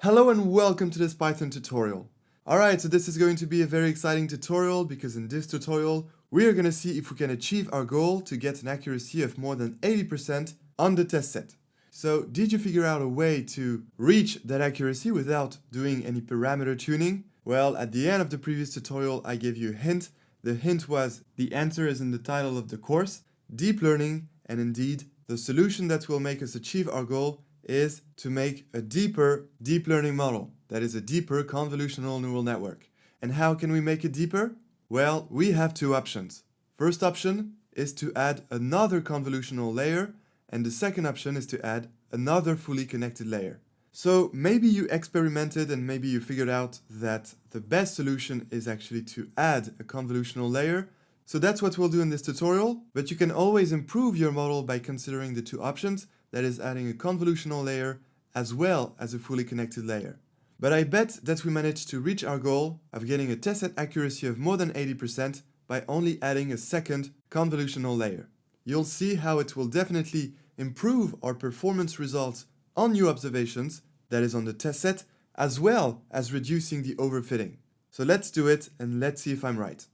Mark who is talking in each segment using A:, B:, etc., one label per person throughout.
A: Hello and welcome to this Python tutorial. Alright, so this is going to be a very exciting tutorial because in this tutorial we are going to see if we can achieve our goal to get an accuracy of more than 80% on the test set. So did you figure out a way to reach that accuracy without doing any parameter tuning? Well, at the end of the previous tutorial I gave you a hint. The hint was the answer is in the title of the course, deep learning, and indeed the solution that will make us achieve our goal is to make a deeper deep learning model, that is a deeper convolutional neural network. And how can we make it deeper? Well, we have two options. First option is to add another convolutional layer, and the second option is to add another fully connected layer. So maybe you experimented and maybe you figured out that the best solution is actually to add a convolutional layer. So that's what we'll do in this tutorial, but you can always improve your model by considering the two options, that is adding a convolutional layer as well as a fully connected layer. But I bet that we managed to reach our goal of getting a test set accuracy of more than 80% by only adding a second convolutional layer. You'll see how it will definitely improve our performance results on new observations, that is on the test set, as well as reducing the overfitting. So let's do it and let's see if I'm right.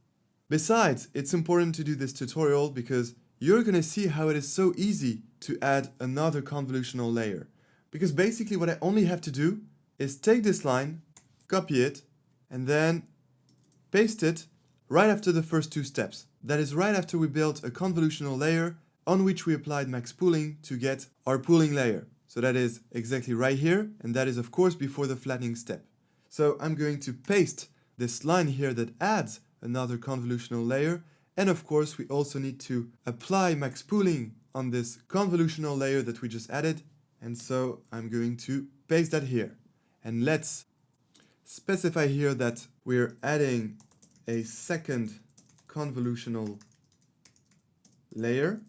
A: Besides, it's important to do this tutorial because you're going to see how it is so easy to add another convolutional layer. Because basically what I only have to do is take this line, copy it, and then paste it right after the first two steps. That is right after we built a convolutional layer on which we applied max pooling to get our pooling layer. So that is exactly right here, and that is of course before the flattening step. So I'm going to paste this line here that adds another convolutional layer, and of course we also need to apply max pooling on this convolutional layer that we just added, and so I'm going to paste that here. And let's specify here that we're adding a second convolutional layer.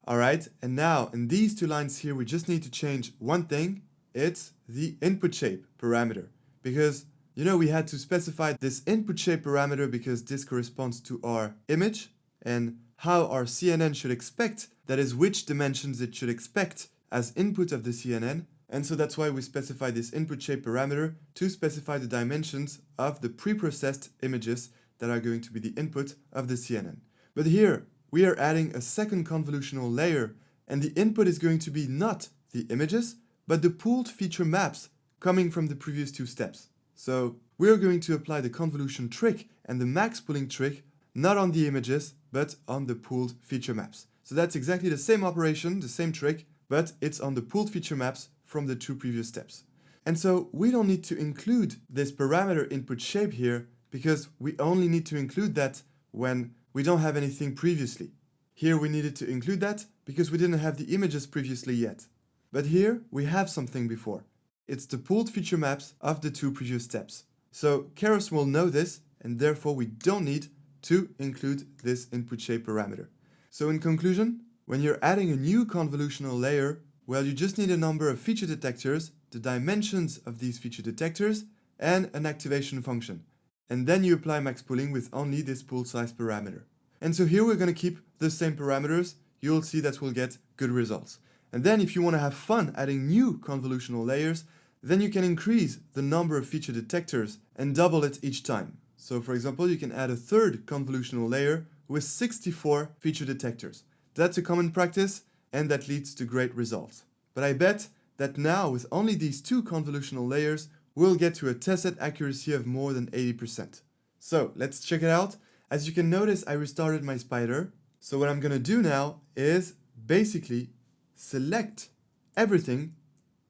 A: Alright, and now in these two lines here we just need to change one thing. It's the input shape parameter, because we had to specify this input shape parameter because this corresponds to our image and how our CNN should expect, that is which dimensions it should expect as input of the CNN. And so that's why we specify this input shape parameter to specify the dimensions of the preprocessed images that are going to be the input of the CNN. But here we are adding a second convolutional layer, and the input is going to be not the images, but the pooled feature maps coming from the previous two steps. So we're going to apply the convolution trick and the max pooling trick not on the images, but on the pooled feature maps. So that's exactly the same operation, the same trick, but it's on the pooled feature maps from the two previous steps. And so we don't need to include this parameter input shape here because we only need to include that when we don't have anything previously. Here we needed to include that because we didn't have the images previously yet. But here we have something before. It's the pooled feature maps of the two previous steps. So Keras will know this, and therefore we don't need to include this input shape parameter. So in conclusion, when you're adding a new convolutional layer, well, you just need a number of feature detectors, the dimensions of these feature detectors, and an activation function. And then you apply max pooling with only this pool size parameter. And so here we're going to keep the same parameters. You'll see that we'll get good results. And then if you want to have fun adding new convolutional layers, then you can increase the number of feature detectors and double it each time. So for example, you can add a third convolutional layer with 64 feature detectors. That's a common practice, and that leads to great results. But I bet that now with only these two convolutional layers, we'll get to a test set accuracy of more than 80%. So let's check it out. As you can notice, I restarted my spider. So what I'm going to do now is basically select everything,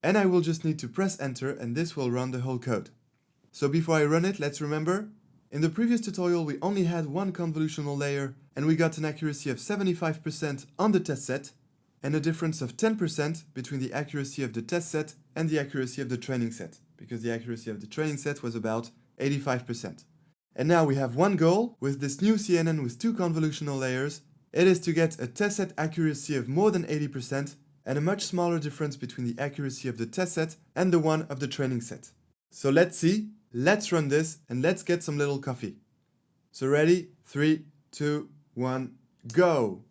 A: and I will just need to press enter, and this will run the whole code. So before I run it, let's remember, in the previous tutorial we only had one convolutional layer and we got an accuracy of 75% on the test set and a difference of 10% between the accuracy of the test set and the accuracy of the training set, because the accuracy of the training set was about 85%. And now we have one goal with this new CNN with two convolutional layers. It is to get a test set accuracy of more than 80% and a much smaller difference between the accuracy of the test set and the one of the training set. So let's see, let's run this, and let's get some little coffee. So ready? 3, 2, 1, go!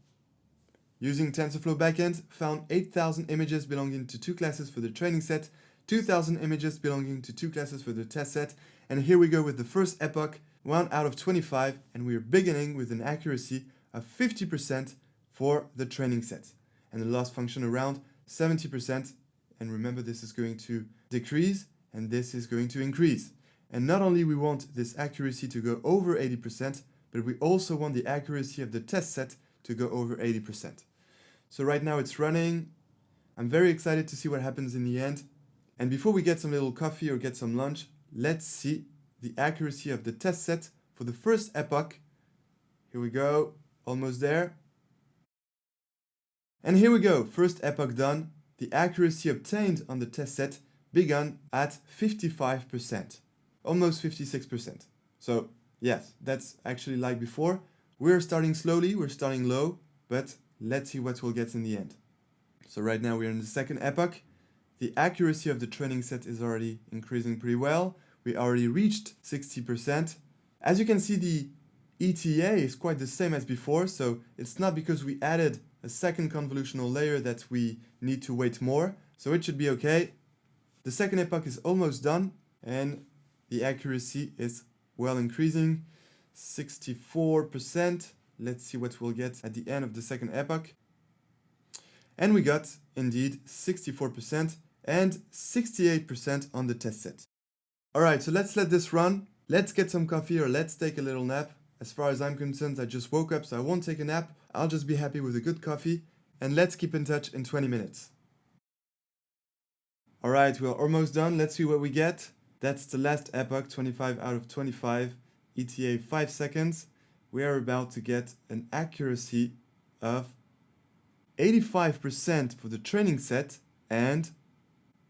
A: Using TensorFlow backend, found 8,000 images belonging to two classes for the training set, 2000 images belonging to 2 classes for the test set. And here we go with the first epoch, 1 out of 25, and we're beginning with an accuracy of 50% for the training set. And the loss function around 70%. And remember, this is going to decrease and this is going to increase. And not only we want this accuracy to go over 80%, but we also want the accuracy of the test set to go over 80%. So right now it's running. I'm very excited to see what happens in the end. And before we get some little coffee or get some lunch, let's see the accuracy of the test set for the first epoch. Here we go, almost there. And here we go, first epoch done. The accuracy obtained on the test set began at 55%, almost 56%. So yes, that's actually like before. We're starting slowly, we're starting low, but let's see what we'll get in the end. So right now we're in the second epoch. The accuracy of the training set is already increasing pretty well. We already reached 60%. As you can see, the ETA is quite the same as before, so it's not because we added a second convolutional layer that we need to wait more, so it should be okay. The second epoch is almost done, and the accuracy is well increasing, 64%. Let's see what we'll get at the end of the second epoch. And we got, indeed, 64% and 68% on the test set. Alright, so let's let this run. Let's get some coffee or let's take a little nap. As far as I'm concerned, I just woke up, so I won't take a nap. I'll just be happy with a good coffee. And let's keep in touch in 20 minutes. Alright, we're almost done. Let's see what we get. That's the last epoch, 25 out of 25. ETA 5 seconds. We are about to get an accuracy of 85% for the training set and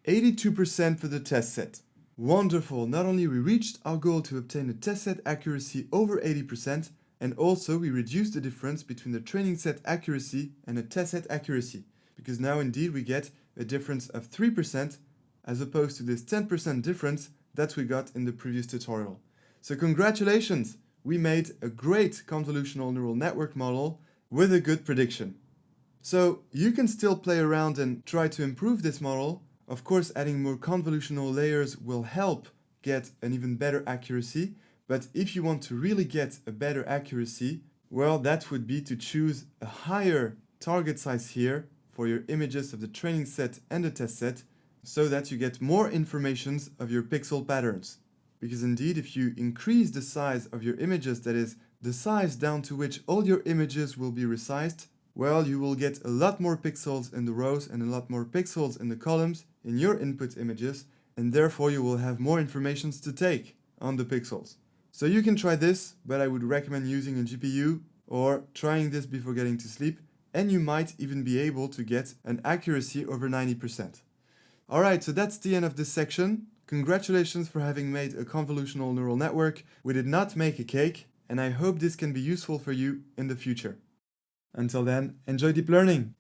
A: 82% for the test set. Wonderful! Not only we reached our goal to obtain a test set accuracy over 80%, and also we reduced the difference between the training set accuracy and the test set accuracy, because now indeed we get a difference of 3% as opposed to this 10% difference that we got in the previous tutorial. So congratulations! We made a great convolutional neural network model with a good prediction. So you can still play around and try to improve this model. Of course, adding more convolutional layers will help get an even better accuracy. But if you want to really get a better accuracy, well, that would be to choose a higher target size here for your images of the training set and the test set, so that you get more informations of your pixel patterns. Because indeed, if you increase the size of your images, that is, the size down to which all your images will be resized, well, you will get a lot more pixels in the rows and a lot more pixels in the columns in your input images, and therefore you will have more informations to take on the pixels. So you can try this, but I would recommend using a GPU or trying this before getting to sleep, and you might even be able to get an accuracy over 90%. Alright, so that's the end of this section. Congratulations for having made a convolutional neural network. We did not make a cake, and I hope this can be useful for you in the future. Until then, enjoy deep learning!